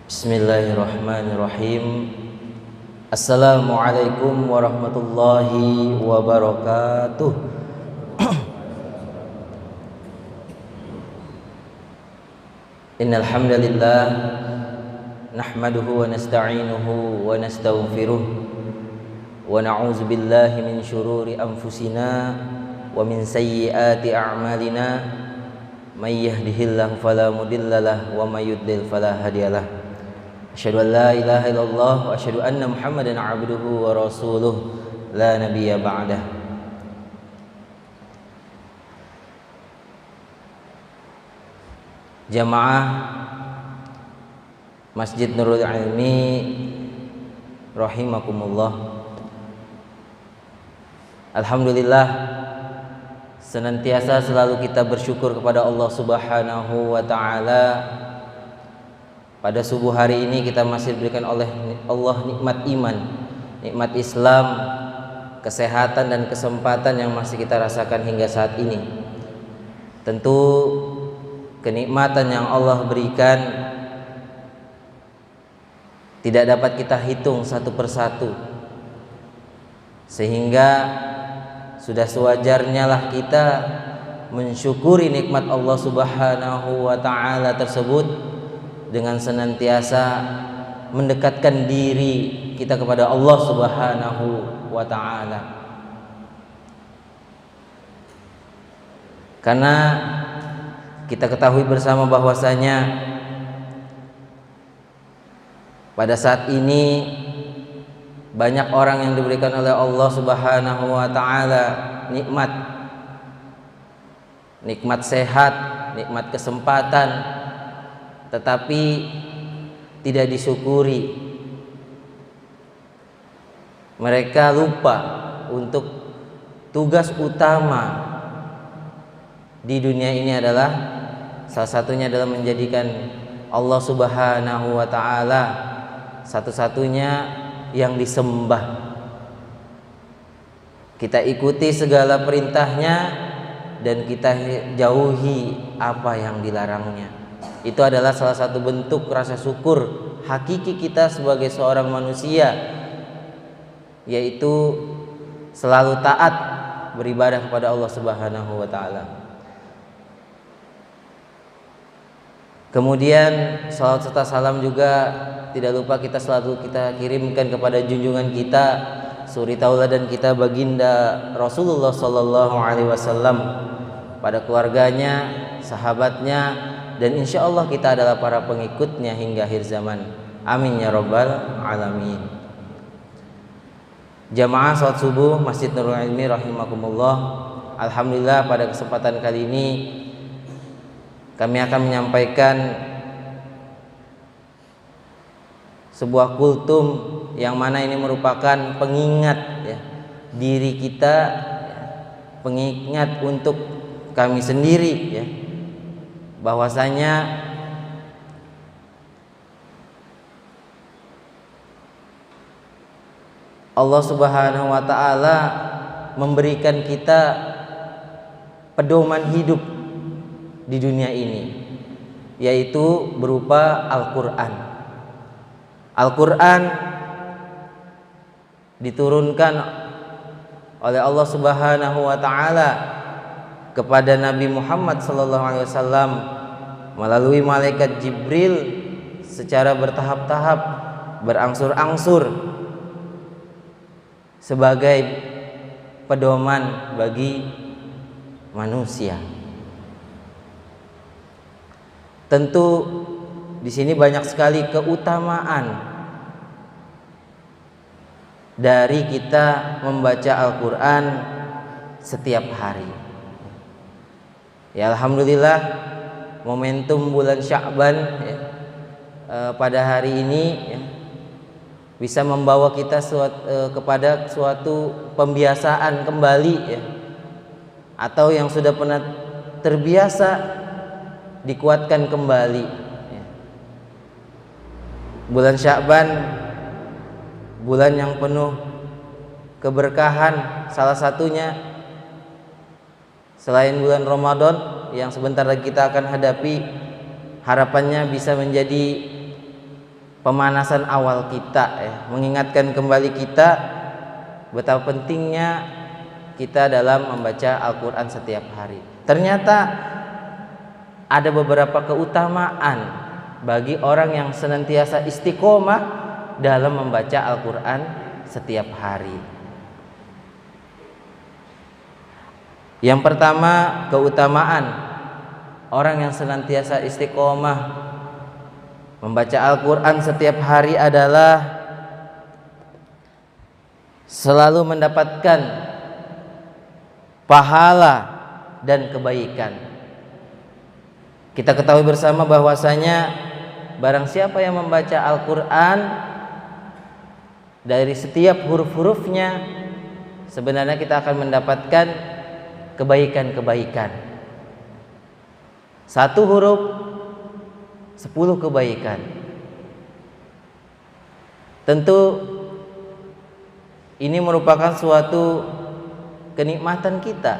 Bismillahirrahmanirrahim. Assalamualaikum warahmatullahi wabarakatuh. Innal hamdalillah nahmaduhu wa nasta'inuhu wa nastaghfiruh wa na'udzu billahi min syururi anfusina wa min sayyiati a'malina may yahdihillahu fala mudhillalah wa may yudlil fala hadiyalah. Asyhadu an la ilaha illallah wa asyhadu anna Muhammadan 'abduhu wa rasuluh la nabiyya ba'dah. Jamaah Masjid Nurul Ilmi rahimakumullah. Alhamdulillah, senantiasa selalu kita bersyukur kepada Allah Subhanahu wa taala. Pada subuh hari ini kita masih diberikan oleh Allah nikmat iman, nikmat Islam, kesehatan dan kesempatan yang masih kita rasakan hingga saat ini. Tentu kenikmatan yang Allah berikan tidak dapat kita hitung satu persatu, sehingga sudah sewajarnya lah kita mensyukuri nikmat Allah Subhanahu wa taala tersebut dengan senantiasa mendekatkan diri kita kepada Allah Subhanahu wa taala. Karena kita ketahui bersama bahwasanya pada saat ini banyak orang yang diberikan oleh Allah Subhanahu wa taala nikmat sehat, nikmat kesempatan, tetapi tidak disyukuri. Mereka lupa untuk tugas utama di dunia ini adalah salah satunya adalah menjadikan Allah Subhanahu wa taala satu-satunya yang disembah. Kita ikuti segala perintahnya dan kita jauhi apa yang dilarangnya. Itu adalah salah satu bentuk rasa syukur hakiki kita sebagai seorang manusia, yaitu selalu taat beribadah kepada Allah Subhanahu wa taala. Kemudian salawat serta salam juga tidak lupa kita selalu kita kirimkan kepada junjungan kita, suri tauladan kita, baginda Rasulullah sallallahu alaihi wasallam, pada keluarganya, sahabatnya, dan insya Allah kita adalah para pengikutnya hingga akhir zaman. Amin ya rabbal alamin. Jamaah salat subuh Masjid Nurul Ilmi rahimakumullah. Alhamdulillah, pada kesempatan kali ini kami akan menyampaikan sebuah kultum yang mana ini merupakan pengingat ya, diri kita, pengingat untuk kami sendiri ya, bahwasanya Allah Subhanahu wa taala memberikan kita pedoman hidup di dunia ini, yaitu berupa Al-Qur'an. Al-Qur'an diturunkan oleh Allah Subhanahu wa taala kepada Nabi Muhammad sallallahu alaihi wasallam melalui malaikat Jibril secara bertahap-tahap, berangsur-angsur, sebagai pedoman bagi manusia. Tentu di sini banyak sekali keutamaan dari kita membaca Al-Qur'an setiap hari. Ya, alhamdulillah, momentum bulan Sya'ban ya, pada hari ini ya, bisa membawa kita kepada suatu pembiasaan kembali ya, atau yang sudah pernah terbiasa dikuatkan kembali ya. Bulan Sya'ban, bulan yang penuh keberkahan, salah satunya selain bulan Ramadan yang sebentar lagi kita akan hadapi, harapannya bisa menjadi pemanasan awal kita ya, mengingatkan kembali kita betapa pentingnya kita dalam membaca Al-Quran setiap hari. Ternyata ada beberapa keutamaan bagi orang yang senantiasa istiqomah dalam membaca Al-Quran setiap hari. Yang pertama, keutamaan orang yang senantiasa istiqomah membaca Al-Quran setiap hari adalah selalu mendapatkan pahala dan kebaikan. Kita ketahui bersama bahwasanya barang siapa yang membaca Al-Quran dari setiap huruf-hurufnya, sebenarnya kita akan mendapatkan kebaikan-kebaikan. 1 huruf 10 kebaikan. Tentu ini merupakan suatu kenikmatan kita,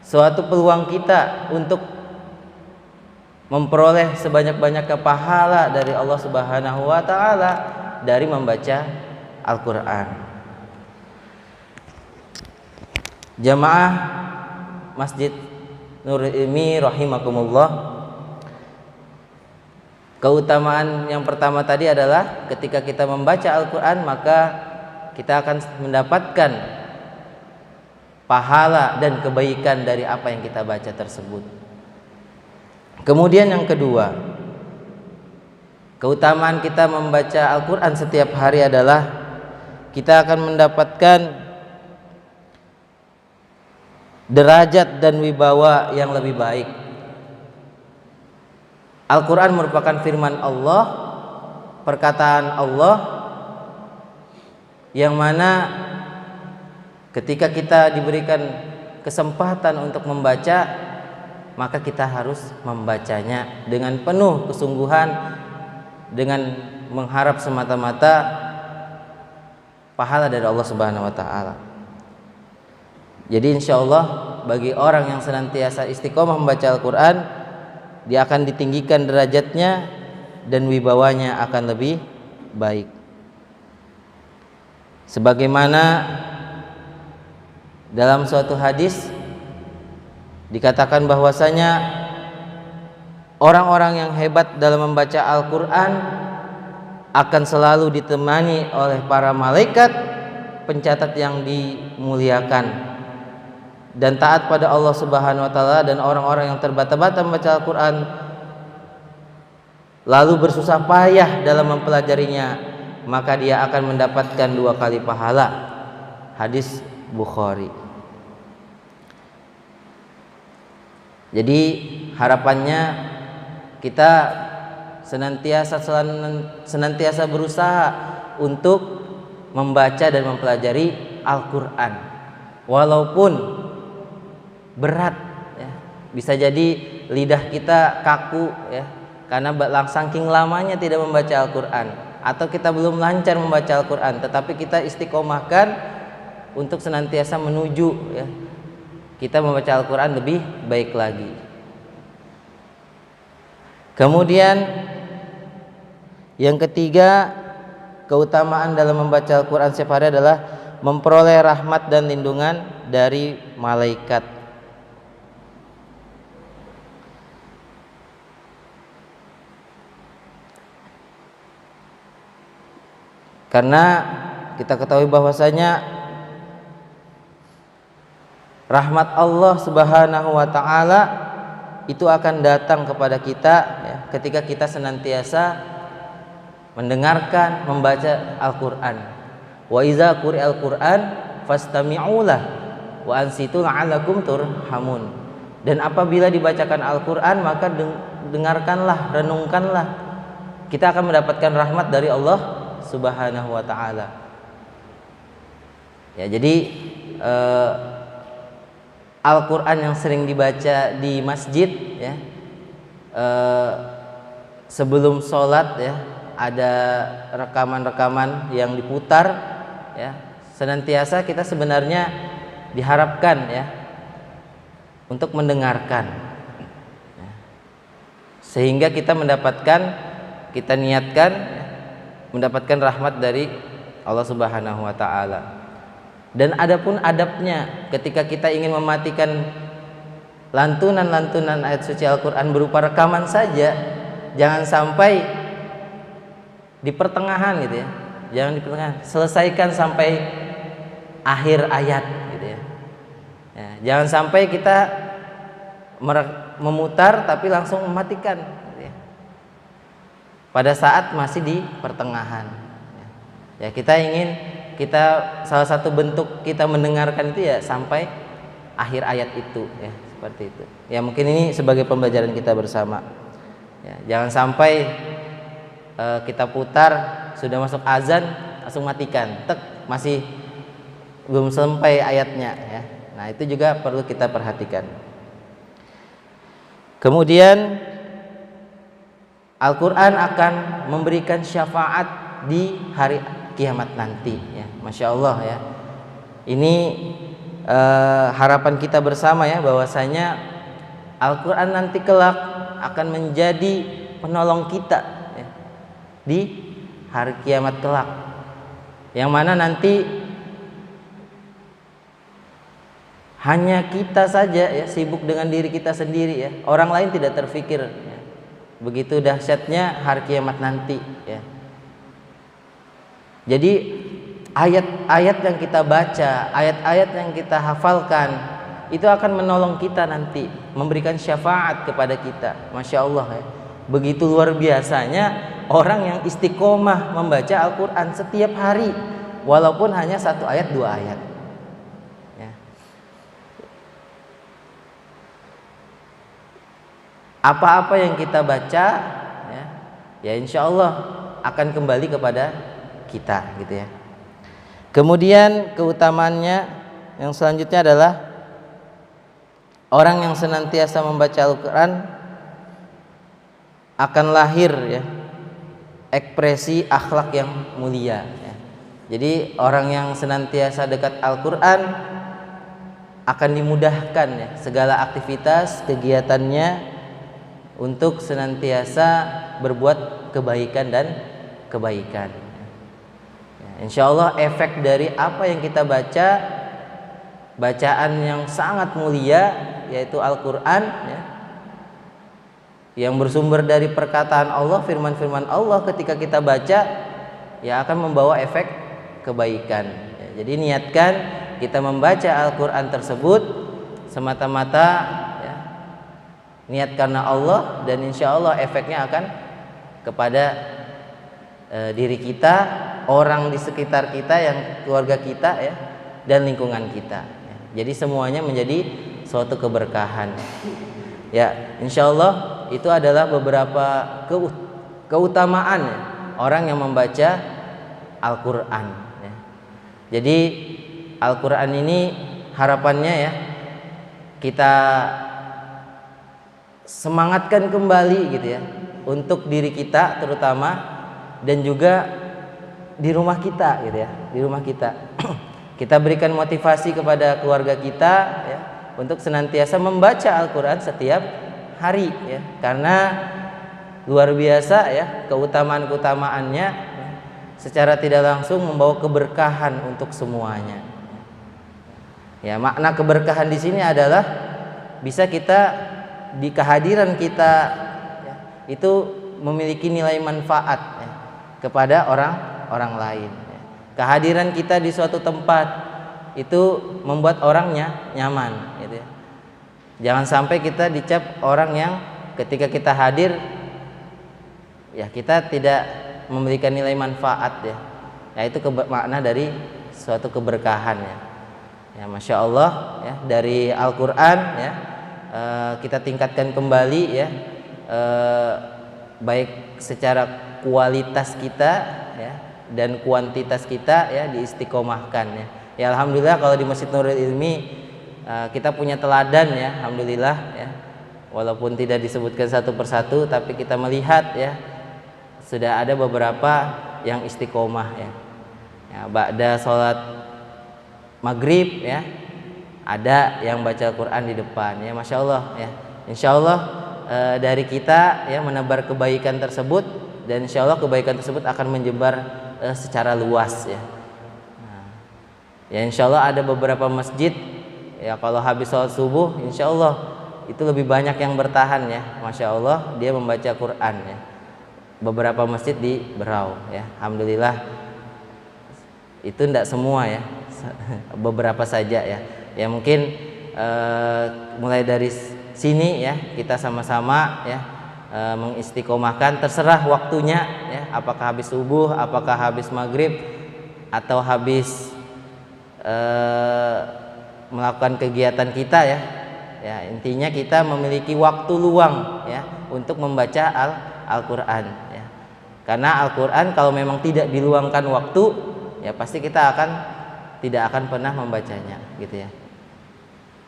suatu peluang kita untuk memperoleh sebanyak-banyaknya pahala dari Allah Subhanahu wa taala dari membaca Al-Quran. Jamaah Masjid Nurul Ilmi rahimakumullah, keutamaan yang pertama tadi adalah ketika kita membaca Al-Quran maka kita akan mendapatkan pahala dan kebaikan dari apa yang kita baca tersebut. Kemudian yang kedua, keutamaan kita membaca Al-Quran setiap hari adalah kita akan mendapatkan derajat dan wibawa yang lebih baik. Al-Quran merupakan firman Allah, perkataan Allah, yang mana ketika kita diberikan kesempatan untuk membaca, maka kita harus membacanya dengan penuh kesungguhan, dengan mengharap semata-mata pahala dari Allah Subhanahu wa taala. Jadi insya Allah bagi orang yang senantiasa istiqomah membaca Al-Quran, dia akan ditinggikan derajatnya dan wibawanya akan lebih baik. Sebagaimana dalam suatu hadis dikatakan bahwasanya orang-orang yang hebat dalam membaca Al-Quran akan selalu ditemani oleh para malaikat pencatat yang dimuliakan dan taat pada Allah Subhanahu wa taala, dan orang-orang yang terbata-bata membaca Al-Quran lalu bersusah payah dalam mempelajarinya, maka dia akan mendapatkan 2 kali pahala. Hadis Bukhari. Jadi harapannya kita senantiasa berusaha untuk membaca dan mempelajari Al-Quran, walaupun berat ya. Bisa jadi lidah kita kaku ya, karena saking lamanya tidak membaca Al-Quran, atau kita belum lancar membaca Al-Quran, tetapi kita istiqomahkan untuk senantiasa menuju ya, kita membaca Al-Quran lebih baik lagi. Kemudian yang ketiga, keutamaan dalam membaca Al-Quran setiap hari adalah memperoleh rahmat dan lindungan dari malaikat. Karena kita ketahui bahwasanya rahmat Allah Subhanahu wa taala itu akan datang kepada kita ya, ketika kita senantiasa mendengarkan, membaca Al-Quran. Wa iza quri'al Quran fastami'u lah wa ansitu la'allakum turhamun. Dan apabila dibacakan Al-Quran maka dengarkanlah, renungkanlah. Kita akan mendapatkan rahmat dari Allah Subhanahu wa ta'ala. Ya, jadi Al-Quran yang sering dibaca di masjid ya, sebelum sholat ya, ada rekaman-rekaman yang diputar ya, senantiasa kita sebenarnya diharapkan ya untuk mendengarkan ya, sehingga kita kita niatkan mendapatkan rahmat dari Allah Subhanahu wa taala. Dan adapun adabnya ketika kita ingin mematikan lantunan-lantunan ayat suci Al-Qur'an berupa rekaman saja, jangan sampai di pertengahan gitu ya. Jangan di pertengahan, selesaikan sampai akhir ayat gitu ya. Ya, jangan sampai kita memutar tapi langsung mematikan gitu ya. Pada saat masih di pertengahan. Ya, kita salah satu bentuk kita mendengarkan itu ya sampai akhir ayat itu ya, seperti itu. Ya, mungkin ini sebagai pembelajaran kita bersama. Ya, jangan sampai kita putar sudah masuk azan langsung matikan, masih belum sampai ayatnya ya. Nah, itu juga perlu kita perhatikan. Kemudian Al-Qur'an akan memberikan syafaat di hari kiamat nanti ya. Masya Allah ya. Ini harapan kita bersama ya, bahwasanya Al-Qur'an nanti kelak akan menjadi penolong kita ya, di hari kiamat kelak, yang mana nanti hanya kita saja ya sibuk dengan diri kita sendiri ya, orang lain tidak terfikir ya. Begitu dahsyatnya hari kiamat nanti ya. Jadi ayat-ayat yang kita baca, ayat-ayat yang kita hafalkan itu akan menolong kita nanti, memberikan syafaat kepada kita. Masya Allah ya. Begitu luar biasanya orang yang istiqomah membaca Al-Quran setiap hari, walaupun hanya 1 ayat 2 ayat ya. Apa-apa yang kita baca ya insya Allah akan kembali kepada kita gitu ya. Kemudian keutamaannya yang selanjutnya adalah orang yang senantiasa membaca Al-Quran akan lahir ya ekspresi akhlak yang mulia ya. Jadi orang yang senantiasa dekat Al-Quran akan dimudahkan ya segala aktivitas kegiatannya untuk senantiasa berbuat kebaikan dan kebaikan ya. Insya Allah efek dari apa yang kita baca, bacaan yang sangat mulia yaitu Al-Quran ya, yang bersumber dari perkataan Allah, firman-firman Allah, ketika kita baca ya akan membawa efek kebaikan ya. Jadi niatkan kita membaca Al-Quran tersebut semata-mata ya, niat karena Allah, dan insya Allah efeknya akan kepada diri kita, orang di sekitar kita, yang keluarga kita ya, dan lingkungan kita ya. Jadi semuanya menjadi suatu keberkahan ya. Insya Allah itu adalah beberapa keutamaan ya, orang yang membaca Al-Quran ya. Jadi Al-Quran ini harapannya ya kita semangatkan kembali gitu ya, untuk diri kita terutama, dan juga di rumah kita gitu ya, di rumah kita. Kita berikan motivasi kepada keluarga kita ya, untuk senantiasa membaca Al-Quran setiap hari ya, karena luar biasa ya keutamaan-keutamaannya ya, secara tidak langsung membawa keberkahan untuk semuanya ya. Makna keberkahan di sini adalah bisa kita di kehadiran kita ya, itu memiliki nilai manfaat ya, kepada orang lain ya. Kehadiran kita di suatu tempat itu membuat orangnya nyaman gitu ya. Jangan sampai kita dicap orang yang ketika kita hadir ya kita tidak memberikan nilai manfaat ya. Ya itu makna dari suatu keberkahan ya. Ya Masya Allah ya, dari Al-Quran ya kita tingkatkan kembali ya, baik secara kualitas kita ya dan kuantitas kita ya, diistiqomahkan ya. Ya alhamdulillah kalau di Masjid Nurul Ilmi kita punya teladan ya, alhamdulillah ya. Walaupun tidak disebutkan satu persatu, tapi kita melihat ya sudah ada beberapa yang istiqomah ya. Ya ba'da sholat maghrib ya, ada yang baca Al-Quran di depan ya, Masya Allah ya. Insya Allah dari kita ya menebar kebaikan tersebut dan insya Allah kebaikan tersebut akan menyebar secara luas ya. Ya insya Allah ada beberapa masjid ya, kalau habis sholat subuh insya Allah itu lebih banyak yang bertahan ya, masya Allah dia membaca Quran ya. Beberapa masjid di Berau ya, alhamdulillah. Itu tidak semua ya, beberapa saja ya. Ya mungkin mulai dari sini ya kita sama-sama ya mengistiqomahkan, terserah waktunya ya, apakah habis subuh, apakah habis maghrib, atau habis melakukan kegiatan kita ya. Ya intinya kita memiliki waktu luang ya untuk membaca Al-Quran ya. Karena Al-Quran kalau memang tidak diluangkan waktu ya pasti kita tidak akan pernah membacanya gitu ya.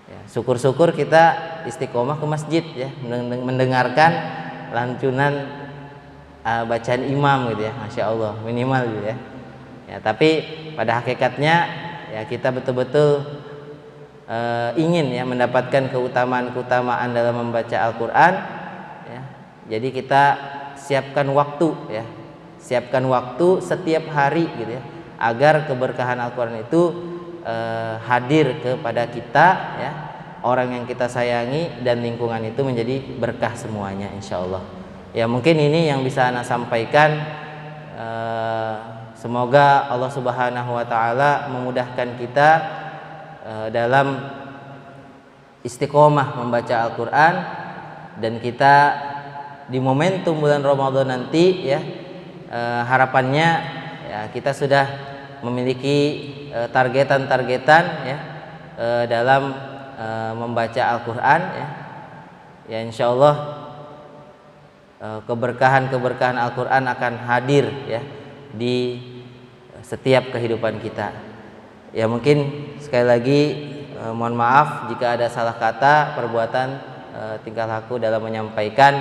Ya, syukur-syukur kita istiqomah ke masjid ya, mendengarkan lantunan bacaan imam gitu ya, masya Allah minimal gitu ya. Ya tapi pada hakikatnya ya kita betul-betul ingin ya mendapatkan keutamaan dalam membaca Al-Quran ya. Jadi kita siapkan waktu ya, siapkan waktu setiap hari gitu ya, agar keberkahan Al-Quran itu hadir kepada kita ya, orang yang kita sayangi, dan lingkungan itu menjadi berkah semuanya insya Allah. Ya mungkin ini yang bisa Ana sampaikan. Semoga Allah Subhanahu wa Ta'ala memudahkan kita dalam istiqomah membaca Al-Quran, dan kita di momentum bulan Ramadan nanti ya, harapannya ya kita sudah memiliki targetan-targetan ya dalam membaca Al-Quran ya. Ya insya Allah keberkahan Al-Quran akan hadir ya di setiap kehidupan kita. Ya mungkin sekali lagi mohon maaf jika ada salah kata, perbuatan, tingkah laku dalam menyampaikan.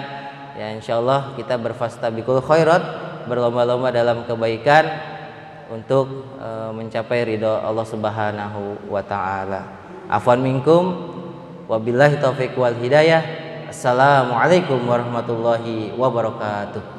Ya insyaallah kita berfastabiqul khairat, berlomba-lomba dalam kebaikan untuk mencapai ridho Allah Subhanahu wa Ta'ala. Afwan minkum, wabillahi taufiq wal hidayah. Assalamualaikum warahmatullahi wabarakatuh.